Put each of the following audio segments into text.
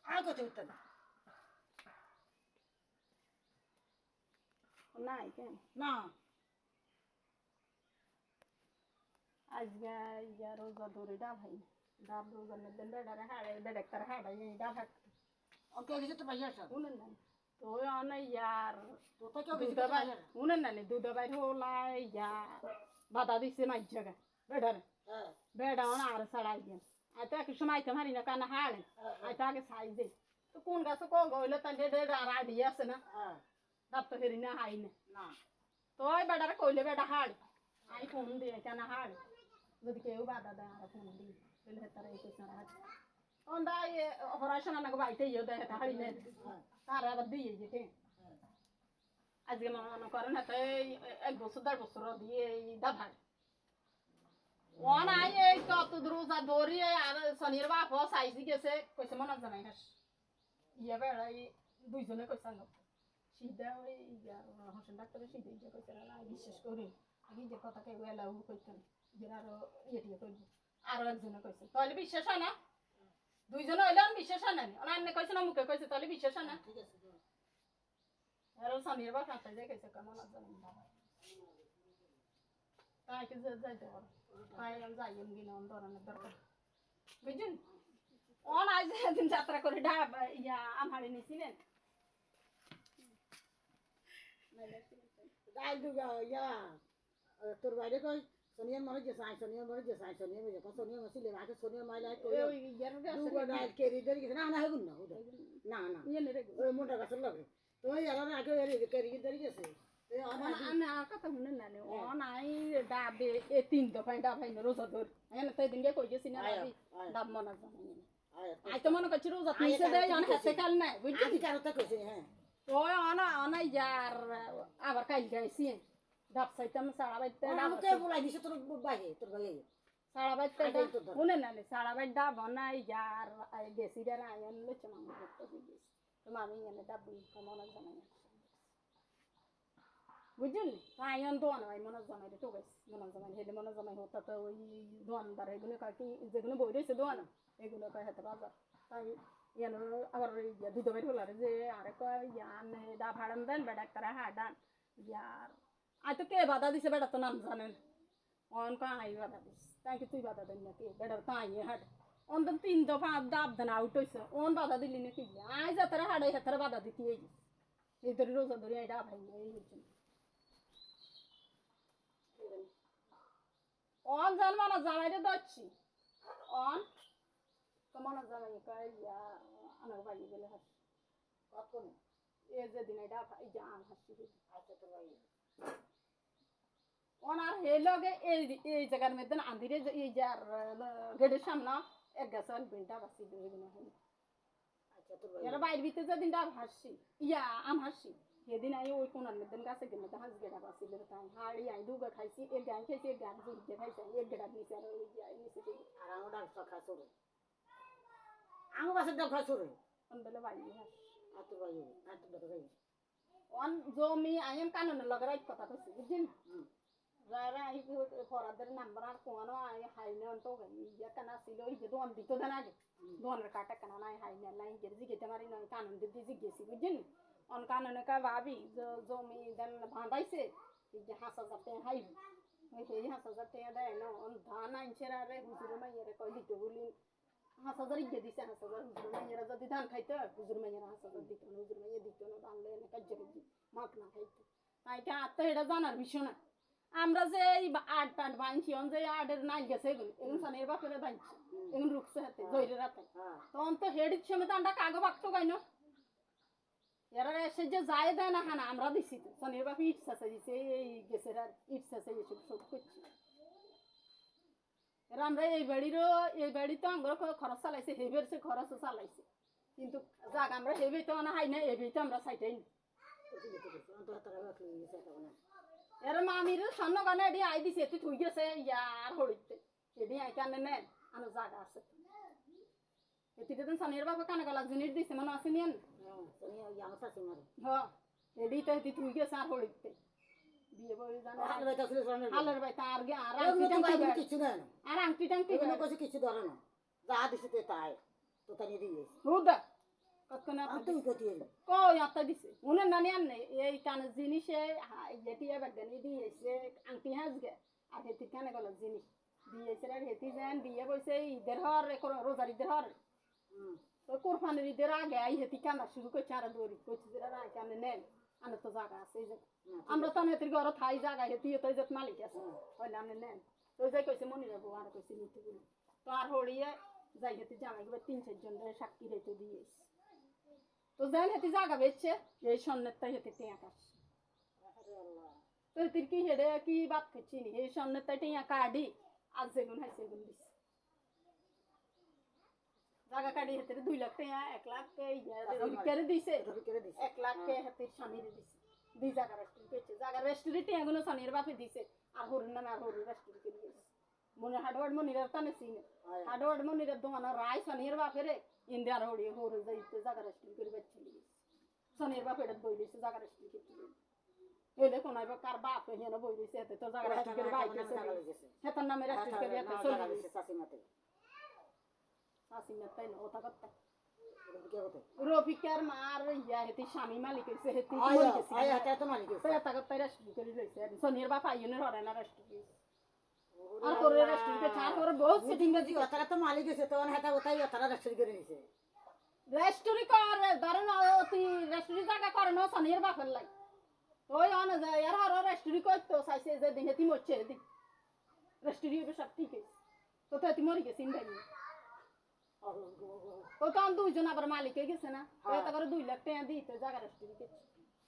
আগে চলতে না নাই কেন না আজকে ইয়া রোজা ধরে ডাব হয় ডাব রোজার মধ্যে বেড়ারে হাড়ে বেড়াক্তার হাড়ে এই ডাব হাট ওকে কিছু তো পাইয়া আসা শুনেন না তো অনেক ইয়ার তো তো কেউ কিছু দুধ বাই পাইয়া শুনেন না দুধ বাই হলাই ইয়ার বাধা দিচ্ছে মাঝ জায়গা বেড়ারে হ্যাঁ বেড়া আর ছাড়াই দেন আর তো এক সময় আইতে মারি না কেন হাড়ে আর তো আগে সাইজ দে তো কোন গাছে কো গইলে তাই আর আইডি আছে না হ্যাঁ ডাব তো হেরি না হাই না না তো ওই বেড়ারে কইলে বেড়া হাড় আই ফোন দিয়ে কেন হাড় যদি কেউ বাধা দেয় আর ফোন দিই বলে তারা এই কিছু না onda operation na ba ite yo da ta hari ne তার আবার দিয়ে যেতে আজকে মনে করেন হাতে এক বছর দেড় বছর দিয়ে এই দাভার ওন আই এই কত রোজা ধরি আর শনির বাপ সাইজি গেছে কইছে মনে জানাই হাস ইয়া বেড়াই দুইজনে কইছে না সিধা ওই ইয়ার হোসেন ডাক্তারের সিধা ইয়ে কইছে না বিশ্বাস করি আগে যে কথা কেউ এলাও কইতেন যে আরো ইয়ে টিয়ে করবো আরো একজনে কইছে তাহলে বিশ্বাস হয় না দুইজনে হইলে বিশ্বাস হয় না অন্য কইছে না মুখে কইছে তাহলে বিশ্বাস হয় না ঠিক আছে আর শনির বাপ হাতে যে কইছে কেমন জানেন তাই কি যাইতে পারো তাই আমি যাই এমনি না ধরনের দরকার বুঝছেন অন আজ দিন যাত্রা করে ডাব ইয়া আমারে নিছিলেন ডাল দুগা ইয়া তোর বাইরে কই সোনিয়ার মনে যে সাই সোনিয়ার মনে যে সাই সোনিয়ার মনে কোন সোনিয়ার মসিলে আগে সোনিয়ার মাইলাই কই ওই ইয়ার দুগা ডাল কেরি দেরি গেছে না না হেগুন না ওটা না না ইয়ে নে রে ওই মোটা গাছের লাগে তো ওই আর আগে এরি কেরি দেরি গেছে তো আমার আমি আর কথা শুনেন না অন আই ডাবে এ তিন দফায় ডাব হয় রোজা ধর এনে তাই দিন কই গেছি না ডাব মনা জানি আই তো মনে করছি রোজা তুইছে দেয় অন হাতে কাল নাই বুঝলি আদি কারোটা কইছে হ্যাঁ ওই অনা অনা ইয়ার আবার কাল গাইছি ডাব সাইতাম সারা বাইতে ডাব আমাকে বলাই দিছে তোর বাইরে তোর বাইরে সারা বাইতে শুনেন না সারা বাইতে ডাব বানাই ইয়ার গেছি রে আয়ন লচ্ছে মামু করতে দিছি তো মামি এনে ডাব কেমন জানাই বুঝছেন আয়ন দোয়ান ভাই মনে জামাই তো গেছে মনে জামাই হেলে মনে জামাই হতো তো ওই দোয়ানদার এগুলো কাকি যেগুলো বই রয়েছে দোয়ান এগুলো কয় হাতে বাজার তাই ইয়ান আবার দুধ বের হলার যে আরে কয় ইয়ান ডা ভাড়ান দেন বেড়া তারা হাডান ইয়ার আই তো কে বাধা দিছে বেড়া তো নাম জানেন অন কয় আই বাধা দিস তাই কি তুই বাধা দেন নাকি বেড়ার তো আই হাড অন তো তিন দফা ডাব দেন আউট হয়েছে অন বাধা দিলি নাকি আই যাতারা হাড়াই হাতারা বাধা দিতে এই ধরে রোজা ধরে এই ডাব ভাই এই হচ্ছে অন জান মানা জামাইরে দচ্ছি অন কমানা জামাই কয় ইয়া আমার ভাই গেলে হাস কতক্ষণ এ যে দিন এটা এই যে আম হাসি আচ্ছা তোর বাইরে অন আর হে লগে এই জায়গার মধ্যে আন্দিরে এই যার গেটের সামনে এক গাছ বিনটা বাসি দিগুলো হল আচ্ছা তোর বাইরে এর বাইরে ভিতরে যে দিনটা হাসি ইয়া আম হাসি সেদিন আই ওই কোনার মধ্যে গাছে গেলে তো হাঁস গেড়া বাসি দিলে তাই হাড়ি আই দুগা খাইছি এক গান খাইছি এক গান জুড়ে খাইছি এক গেড়া নিচে আর ওই যাই নিচে আর আমার ডাল খা সরে আমার বাসের ডাল খা সরে অন বেলে বাইরে হাস আর তোর বাইরে আর তোর বাইরে অন জমি আইন কানুনের লগে রাইট কথা কইছি বুঝছেন রারা আই ফরাদের নাম্বার আর কোয়ানো আই হাইনে অন তো ইয়া কানা ছিল এই যে দোন দিত দেন আগে দোনের কাটা কানা নাই হাইনে নাই গের জিগেতে মারি নয় কানুন দিতে জিগেছি বুঝছেন অন কানুনে কা ভাবি জমি দেন বাঁধাইছে এই যে 5000 টাকা হাইব ওই সেই 5000 টাকা দেয় না অন ধান আইছে রে হুজুর মাইয়ারে কই দিতে বলি 5000 ইগে দিছে 5000 হুজুর মাইয়ারা যদি ধান খাইতো হুজুর মাইয়ারা 5000 দিত না হুজুর মাইয়া দিত না বাংলা এনে কাজে কাজে মাক না খাইতো তাই কে আত্মা এটা জানার বিষয় না আমরা যে এই আট টাট বাঁধছি অন যে আটের নাই গেছে এগুলো সানের বাপেরে বাঁধছি এগুলো রুখছে হাতে জয়রে রাতে তখন তো হেডির সময় তো আমরা কাগো বাক্ত গাই না এরা এসে যে যায় দেয় না হ্যাঁ আমরা দিছি তো সানের বাপে ইট চাষা দিছে এই গেছের আর ইট চাষা এসব সব করছি এরা আমরা এই বাড়ি তো আমরা খরচ চালাইছে হেবের সে খরচও চালাইছে কিন্তু যাক আমরা হেবে তো না হাই না এবে তো আমরা সাইটাই না এর মামির স্বর্ণ গানে এটি আই দিছে তুই থুই গেছে ইয়ার হড়িতে এটি আই কানে নেন আনো জায়গা আছে এটিতে তো সানের বাবা কানে গলা জিনিস দিছে মনে আছে নিয়েন হ্যাঁ এটি তো এটি থুই গেছে আর হড়িতে বিয়ে বই জানে হালের ভাই তার গে আর আংটি টাংটি কিছু দেয় না আর আংটি টাংটি কিছু ধরে না যা দিছে তে তাই তো তানি দিয়ে হুদা কতক্ষণ আমি তুই কতি কই আত্মা দিছে মনে নানি আনে এই কানে জিনিসে যেটি এবার জানি দিয়েছে আংটি হাজগে আর হেতি কানে গেল জিনিস দিয়েছে আর হেতি যেন দিয়ে বসে ঈদের হর রোজার ঈদের হর তো কোরবানির ঈদের আগে আই হেতি কানা শুরু করছে আর দৌড়ি করছে যে রায় কানে নেন আনে তো জায়গা আছে এই যে আমরা তো হেতির ঘর থাই জায়গা হেতি তো যে মালিক আছে হইলে আপনি নেন তো যাই কইছে মনি যাবো আর কইছে নিতে বলি তো আর হড়িয়ে যাই হেতি জামাই গেলে 3-4 জন সাক্ষী রেখে দিয়েছে তো যেন হেতি জায়গা বেচছে এই স্বর্ণের তাই হেতি টিয়া কাশ তো হেতির কি হেডে কি বাদ করছি নি এই স্বর্ণের তাই টিয়া কাটি আর যেগুন হয় সেগুন দিচ্ছে জায়গা কাটি হেতির 2 লাখ টাকা 1 লাখ কেড়ে দিছে 1 লাখ হেতির স্বামীরে দিছে 2 জায়গা রেস্টুরেন্ট পেয়েছে জায়গা রেস্টুরেন্ট টিয়াগুলো স্বামীর বাপে দিছে আর হরুন নামে আর হরুন রেস্টুরেন্ট করে দিয়েছে মনে হাডওয়ার্ড মনিরের টানে সিনে হাডওয়ার্ড মনিরের দোকান রায় স্বামীর বাপেরে ইন্ডিয়ার হড়ি হরু যাইতে জায়গা রেস্টুরেন্ট করে বেচছিল স্বামীর বাপেরে বই দিছে জায়গা রেস্টুরেন্ট করে এলে কোন আইবা কার বাপ হেন বই দিছে এতে তো জায়গা রেস্টুরেন্ট করে বাইতেছে হেতার নামে রেস্টুরেন্ট করে এতে চলে গেছে সাসিমা তাই না ওটা কথা রফিকার মার ইয়া হেতি স্বামী মালিক হইছে হেতি মরি গেছে আয় এটা তো মালিক আছে এটা কথা রেস্টুরেন্ট করে লইছে সোনির বাপ আইনের হরে না রেস্টুরেন্ট আর করে রেস্টুরেন্টে চার করে বহুত সিটিং বাজি ওটা তো মালিক আছে তো হেতা ওটাই ওটা রেস্টুরেন্ট করে নিছে রেস্টুরেন্ট করে ধরেন অতি রেস্টুরেন্ট জায়গা করে না সোনির বাপের লাই ওই অন যায় আর হর রেস্টুরেন্ট করতে চাইছে যে দিন হেতি মরছে দিন রেস্টুরেন্ট সব ঠিক আছে তো তো হেতি মরি গেছে ইন্দাই ও তো দুইজন আবার মালিক হয়ে গেছে না এটা করে 2 লাখ টাকা দিতে জায়গা রেস্টুরেন্ট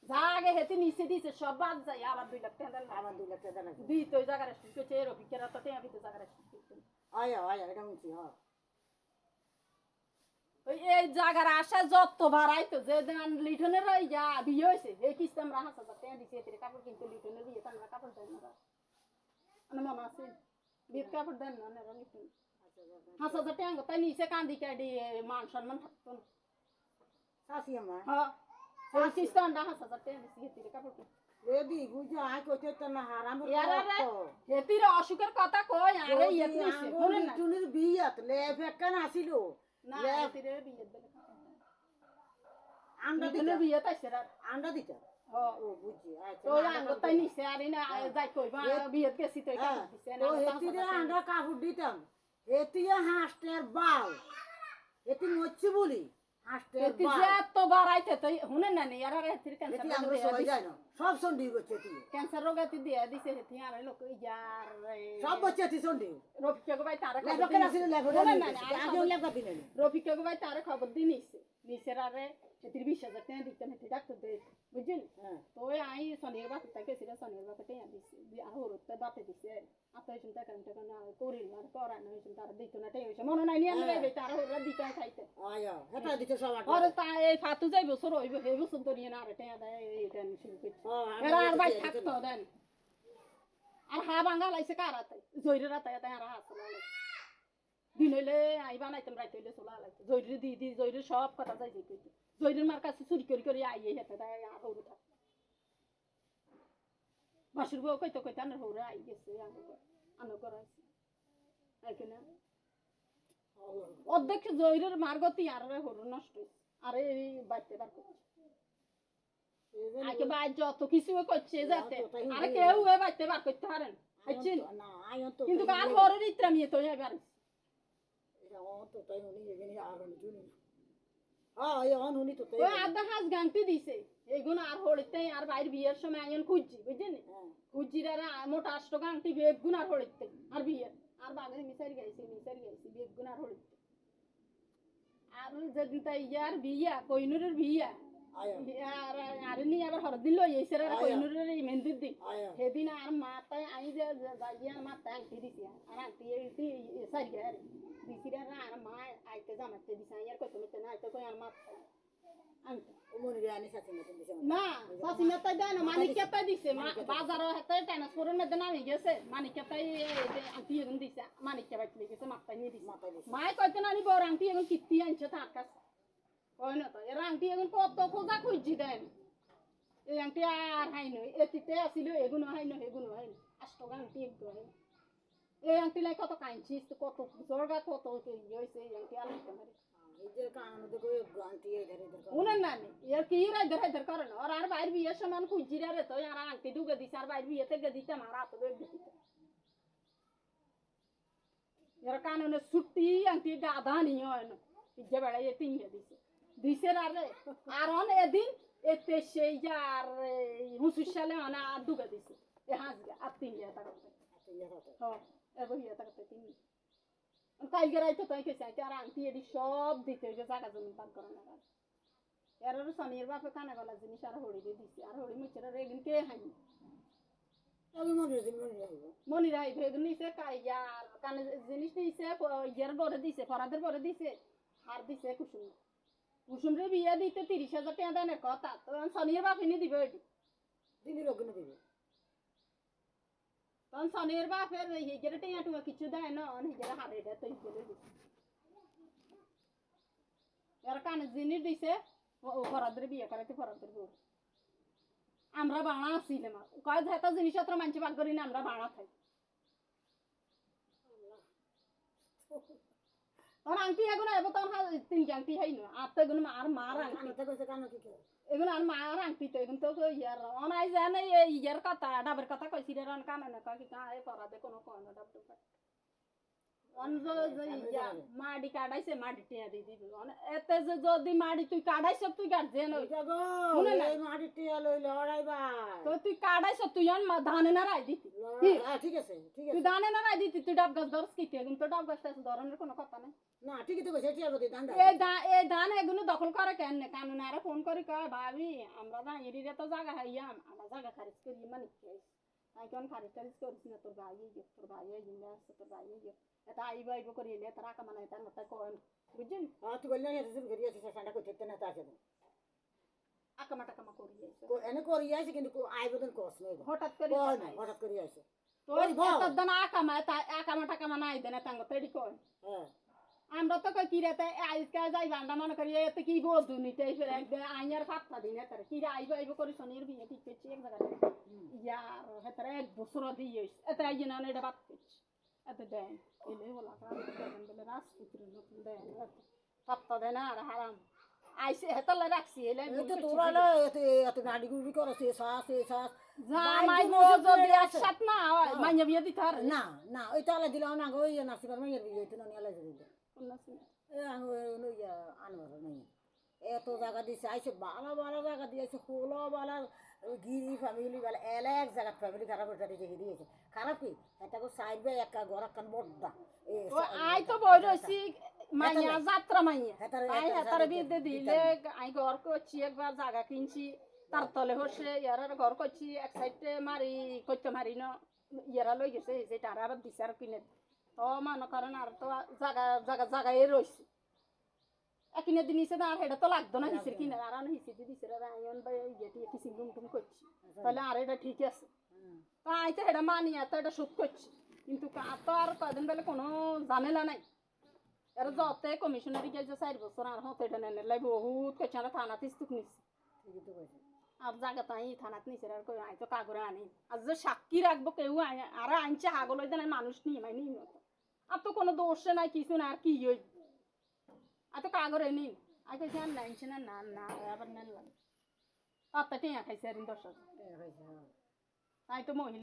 যা আগে হেতি নিচে দিছে সব বাদ যায় আবার 2 লাখ টাকা দেন আবার 2 লাখ টাকা দেন দিতে জায়গা রেস্টুরেন্ট করছে রফিকেরা তো টাকা দিতে জায়গা রেস্টুরেন্ট আয় এটা মুছি হ্যাঁ ওই এই জায়গার আশা যত বাড়াইতো যে লিটনের ওই যা বিয়ে হয়েছে এই কিস্তি আমরা 5,000 টাকা দিছি এতে কাপড় কিনতে লিটনের বিয়ে আমরা কাপড় দেন না আমার মনে আছে বিয়ে কাপড় দেন না লিটন 5,000 টাকা তাই নিচে কান্দি কাটি মান সম্মান থাকতো না সাসি আমার হ্যাঁ ওই কিস্তি আমরা 5,000 টাকা দিছি এতে কাপড় এদি বুঝা আই কইতে তো না হারাম এতির অসুখের কথা কই আরে ইয়ে নিছে শুনেন না টুনির বিয়াত লেফ একখান আসিল না এতির বিয়ে দেবে আন্ডা দিতে বিয়ে তাইছে আন্ডা দিতে ও বুঝি আচ্ছা তো আন্ডা তাই নিছে আরে না যাই কইবা বিয়ে গেছি তো কাপড় দিছে না তো এতিরে আন্ডা কাপড় দিতাম এতিয়ে হাঁসটের বাল এতি মরছি বলি হাঁসটের বাল এত বাড়াইতে তো শুনেন না নি আর এতির এতি ক্যান্সার আমরা সবাই যাই না সব সন্ডি করছে এতি ক্যান্সার রোগ এতি দিয়ে দিছে এতি আর লোক ইয়ার সব বচ্চে এতি সন্ডি রফিকে ভাই তারে লেবকে আসিল লেবকে আগে লেবকা দিলেন রফিকে ভাই তারে খবর দি নিছে নিছের আরে এতির 20,000 টাকা দিতেন এতি ডাক্তার দে বুঝছেন তো ওই আই শনির বাপ তাকে সিরা শনির বাপ টাকা দিছে আর হরতে বাপে দিছে আপনার চিন্তা করেন টাকা না করিল আর করা না হইছে তার দিত না টাকা হইছে মনে নাই নিয়ে আনবে তার হররা দিতে খাইতে আয়া হেটা দিতে সব আর তা এই ফাতু যাই বছর হইব এই বছর তো নিয়ে না আর টাকা দেয় এই দেন শুরু করছে এরা আর ভাই থাকতো দেন আর হা ভাঙা লাইছে কারাতে জয়রে রাতে তাই আর হাসলা দিন হইলে আই বানাইতাম রাইতে হইলে চলা লাইতে জয়রে দি জয়রে সব কথা যাই কইতে জয়রের মার কাছে চুরি করে আইয়ে হেতে দেয় আর হরু থাক বাসুর বউ কইতে আনার হরু আই গেছে আনো করাইছে এখানে অধ্যক্ষ জয়রের মার্গতি আর হরু নষ্ট হইছে আরে এই বাইতে বার করছে আগে বাই যত কিছু করছে যাতে আরে কেউ এ বাইতে বার করতে পারেন বুঝছেন না আয়ন তো কিন্তু আর হরুর ইত্রামিয়ে তো এবার এটা অন তো তাই উনি এখানে আর উনি জুনি এই অন উনি তো তাই ওই আধা হাঁস গাংটি দিছে এগুলো আর হড়িতে আর বাইর বিয়ের সময় আইন খুঁজছি বুঝছেন খুঁজিরা মোটা 8 গাংটি বেগুন আর হড়িতে আর বিয়ে আর বাগে মিসারি গাইছি বেগুন আর হড়িতে আর যেদিন তাই ইয়ার বিয়া কইনুরের বিয়া আর আর নি আবার হরদিন লই এসে আর কইনুরের মেহেন্দির দিন সেদিন আর মাথায় আই যে যাইয়া মাথায় আংটি দিছি আর আংটি এই সারি আর দিছিরা আর মা আইতে জামাতে দিছা আর কত মিতে না আইতে কই আর মাথায় আংটি মনে রে আনি সাথে মতন দিছে না সাসিনা তাই দেন মানিকে তাই দিছে বাজারও হাতে ট্রান্সফারের মধ্যে নামি গেছে মানিকে তাই আংটি এগুন দিছে মানিকে বাইতে গেছে মাথায় নিয়ে দিছে মাই কইতে না নি বড় আংটি এগুন কিত্তি আনছে তার কাছে কই না তো এর আংটি এগুন কত খোঁজা খুঁজি দেন এই আংটি আর হাই নই এতিতে আসিল এগুনো হাই নই এগুনো হাই 8 টাকা আংটি একদম এই আংটি লাই কত কাঁচিস কত জর্গা কত ইয়ে হয়েছে এই আংটি আলাইতে মারি এই যে কানো দেখো গান্টি এই ধরে উনার নানি ইয়ার কি রাইদার হাইদার করে না আর আর বাইর বিয়ে সমান খুঁজিরা রে তো আর আংটি ঢুকে দিছে আর বাইর বিয়েতে গে দিতে আমার হাতে বেগ দিতে ইয়ার কাননে ছুটি আংটি গাধা নিয়ে হয় না ইজ্জে বেড়াই তিনটে দিছে দিছে আর অন এদিন এতে সেই যার হুসুর সালে অনা আর ঢুকে দিছে এ হাসবে আর তিনটে টাকাতে হ্যাঁ এবার ইয়ে টাকাতে তিন কালকে রাইতে তো কেছে আর আংটি এডি সব দিতে যে জায়গা জমি বাদ করে না এর স্বামীর বাপে কানা গলা জিনিস আর হড়ি দিয়ে দিছে আর হড়ি মুচেরা রেগিন কে হাই আমি মনে রাখব মনি রাই ভেগ নিছে কাইয়ার কানে জিনিস নিছে ইয়ার বড় দিছে ফরাদের বড় দিছে আর দিছে কুসুম কুসুম রে বিয়া দিতে 30,000 টাকা দেনের কথা তো স্বামীর বাপে নি দিবে এটি দিনি লগ্ন দিবে তখন স্বামীর বাপের হিজের টিয়া টুয়া কিছু দেয় না হিজের হারে দেয় তো হিজের দিছে এর কানে জিনিস দিছে ফরাদের বিয়ে করাইতে ফরাদের বউ আমরা বাড়া আসছিলাম কয় যেটা জিনিসপত্র মানছি ভাগ করি না আমরা বাড়া খাই তখন আংটি এগুলো এবার তখন তিনটি আংটি হয় না আর তো এগুলো আর মার আংটি এগুলো আর মার আংটি তো এগুলো তো ইয়ার অনাই যায় না ইয়ার কথা ডাবের কথা কইছি রে রান কানে না কয় কি কায় পরাদে কোনো কয় না ডাব ডাব অনজো ইয়া মাডি কাটাইছে মাডি টিয়া দি দিবি এতে যে যদি মাডি তুই কাটাইছ তুই গার্জেন হই যাগো এই মাটি টিয়া লইলে হড়াইবা তো তুই কাটাইছ তুই অন ধানে না রাই দিতি ঠিক আছে তুই ধানে না রাই দিতি তুই ডাব গাছ ধরস কি কিন্তু ডাব গাছ ধরনের কোনো কথা নাই না ঠিকই তো কইছে টিয়া গদি দান এই ধান এগুলো দখল করে কেন কানুন আর ফোন করি কয় ভাবি আমরা না এরিয়া তো জায়গা হাইয়াম আমরা জায়গা খারিজ করি মানে আমি কেমন খারিজ টারিজ করিস না তোর ভাই জিন্দা আছে তোর ভাই এটা আইব আইব করি এলে তারা কামানা এটা মতো কয় বুঝছেন তুই বললি না এসে করি আছে সান্ডা কইতে না তা আছে আকামা টাকামা করি এনে করি আছে কিন্তু আইবদন কস নাই হঠাৎ করে হঠাৎ করি আছে তোর এত দানা আকামা টাকামা নাই দেনা তাঙ্গ তেড়ি কয় হ্যাঁ আমরা তো কই কিরাতে আইজকা যাই বান্ডা মনে করি এতে কি বলদু নিতে ফের আইয়ার ফাটটা দিনে তার কিরা আইব করি শনির বিয়ে ঠিক পেছি এক জায়গা ইয়ার হেতরে এক বছর দিয়ে এতে আইয়ে না এটা বাত পেছি এতে দেন এলে বলা কারণ বলে রাজপুত্র নতুন দেন ফাটটা দেনা আর হারাম আইসে হেতলে রাখছি এলে তো তোরা না এত নাড়ি গুড়ি করছে শ্বাস জামাই মজো বিয়া সাত না মাইয়া বিয়া দিতে আর না না ওই তালা দিলাম না গো ইয়া নাসিবার মাইয়ের বিয়ে হইতো না এলা দিল আনবার নাই এত জায়গা দিয়েছে আইসে বালা বালা জায়গা দিয়েছে হলো বালা গিরি ফ্যামিলি বালা এলা এক জায়গা ফ্যামিলি খারাপ করে রেখে দিয়েছে খারাপ কি এটা কো সাইড বাই একটা ঘর কান বড়দা আই তো বই রইছি মাইয়া যাত্রা মাইয়া আই হাতার বিয়ে দিলে আই ঘর করছি একবার জায়গা কিনছি তার তলে হচ্ছে ইয়ার ঘর করছি এক সাইডে মারি করতে মারি না ইয়ারা লই গেছে যে তারা আবার দিছে আর কিনে তো মনে করেন আর তো জায়গায় রয়েছে একিনে দিন হিসেবে আর এটা তো লাগতো না হিসের কিনে আর হিসেবে দিছে আয়ন বা ইয়ে কিছু গুমটুম করছি তাহলে আর এটা ঠিক আছে তো আইতে এটা মানি এত এটা সুখ করছি কিন্তু তো আর কদিন বেলে কোনো ঝামেলা নাই এর যতে কমিশনারি গেছে 4 বছর আর হতে এটা নেনে লাই বহুত কইছে না থানা তিস্তুক নিছে ঠিকই তো কইছে আর জায়গা তাই থানাত নিছে আর কই আই তো কাগরে আনি আর যে সাক্ষী রাখবো কেউ আর আনছে হাগলই দেন মানুষ নিয়ে মাই নিই না আর তো কোনো দোষ নাই কিছু না আর কি হই আর তো কাগরে নিন আই কইছে আর নাইছে না না না আবার নেন লাগে আত্তা টিয়া খাইছে আর 10,000 খাইছে তাই তো মহিলা